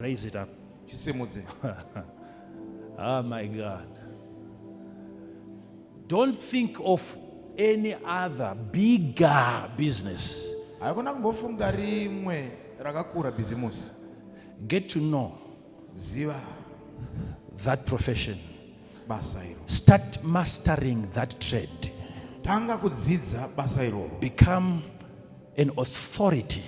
Raise it up. Chisimudze. Oh my God. Don't think of any other bigger business. Haikona kumbofunga rimwe rakakura business. Get to know Ziva that profession. basa iro. Start mastering that trade. Tanga kudzidza basa iro. Become an authority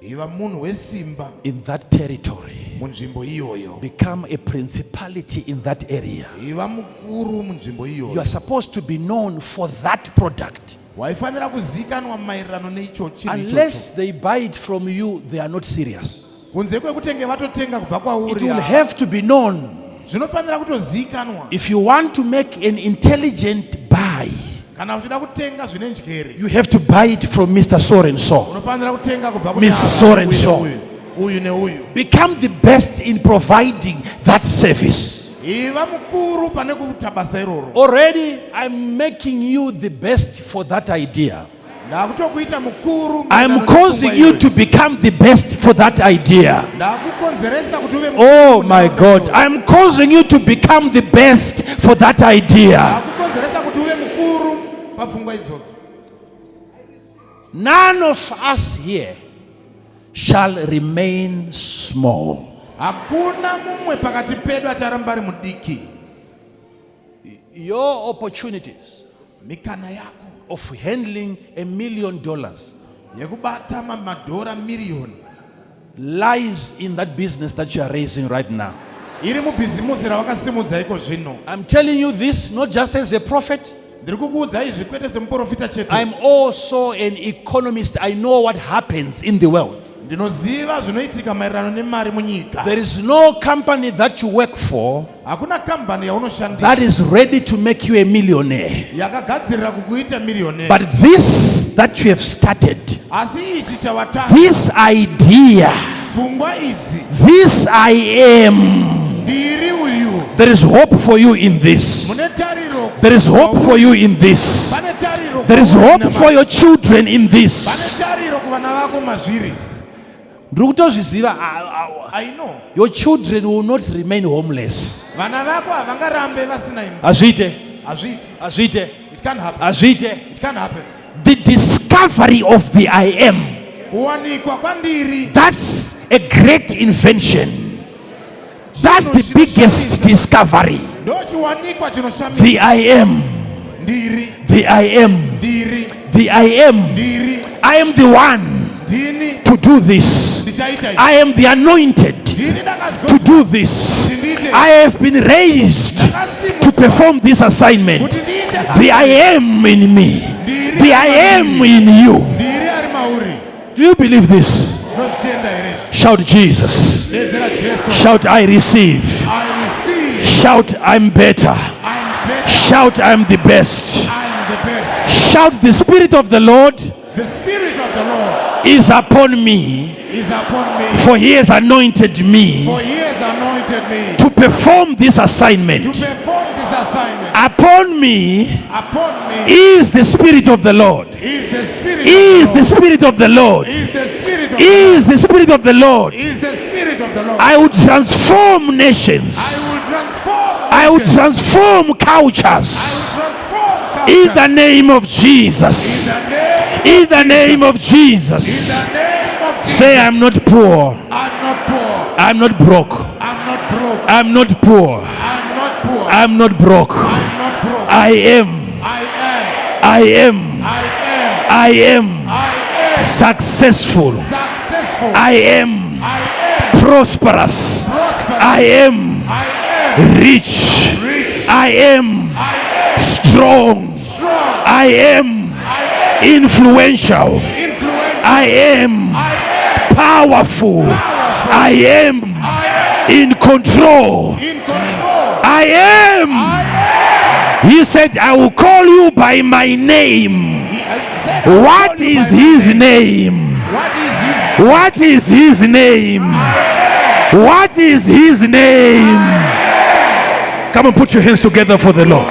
Iva munhu wesimba in that territory. munzvimbo iyoyo. Become a principality in that area. Iva mukuru munzvimbo iyoyo. You are supposed to be known for that product. Waifanira kuzikanwa maererano neicho chinhu ichocho. Unless they buy it from you, they are not serious. Kunze kwekutenge vatotenga kubva kwauri. It will have to be known. Zvinofanira kutozikanwa. If you want to make an intelligent buy, Kana uchida kutenga zvine njere. you have to buy it from Mr. So and so. Unofanira kutenga kubva kuna Miss So and so. uyu neuyu. Become the best in providing that service. Iva mukuru pane kuita basa iroro. Already, I'm making you the best for that idea. Ndakutokuita mukuru. I'm causing you to become the best for that idea. Ndakukonzeresa kuti uve Oh my God, I'm causing you to become the best for that idea. Ndakukonzeresa kuti uve mukuru pafungwa idzodzo. None of us here shall remain small. Hakuna mumwe pakati pedu acharamba ari mudiki. Your opportunities Mikana yako of handling $1 million yekubata madhora miriyoni lies in that business that you are raising right now. iri mubhizimusi rawakasimudza iko zvino. I'm telling you this not just as a prophet. Ndiri kukuudza izvi kwete semuprofita chete. I'm also an economist. I know what happens in the world. Ndinoziva zvinoitika maererano nemari munyika. There is no company that you work for Hakuna kambani yaunoshandira that is ready to make you a millionaire. yakagadzirira kukuita miriyoneri. But this that you have started, Asi ichi chawatanga, this idea, pfungwa idzi, this I am, ndiri uyu. there is hope for you in this. Mune tariro. There is hope for you in this. Pane tariro. There is hope for your children in this. Pane tariro kuvana vako mazviri. I know. Your children will not remain homeless. Vana vako havangarambe vasina imba. Azvite. Hazviti. It can't happen. Azvite. It can't happen. The discovery of the I am. Kuwanikwa kwandiri. That's a great invention. That's the biggest discovery. Ndochiwanikwa chinoshamisa. The I am. Ndiri. The I am. Ndiri. The I am. Ndiri. I am the one Ndini. to do this. I am the anointed to do this. I have been raised to perform this assignment. The I am in me. The I am in you. Ndiri ari mauri. Do you believe this? Nozvitenda here. Shout Jesus. Dedzera Jesu. Shout I receive. I receive. Shout I'm better. I'm better. Shout I'm the best. I'm the best. Shout the Spirit of the Lord The Spirit of the Lord is upon me, is upon me. for he has anointed me For he has anointed me to perform this assignment. to perform this assignment. Upon me Upon me is the Spirit of the Lord. is the Spirit Is of the the Lord. Spirit of the Lord. Is the Spirit of Is the Spirit of the Lord. Is the Spirit of the Lord. I will transform nations. I will transform cultures. transform In the name of Jesus. In the name of Jesus. Say, I'm not poor. I'm not poor. I'm not broke. I'm not broke. I'm not poor. I'm not poor. I'm not broke. I'm not broke. I am. I am. I am. I am. I am I am successful. successful. I am I am prosperous. prosperous. I am I am rich. rich. I am I am strong. strong. I am I am influential. influential. I am I am powerful. I am in control. in control. I am. He said, I will call you by my name. What is his name? What is his? What is his name? What is his name? Come and put your hands together for the Lord.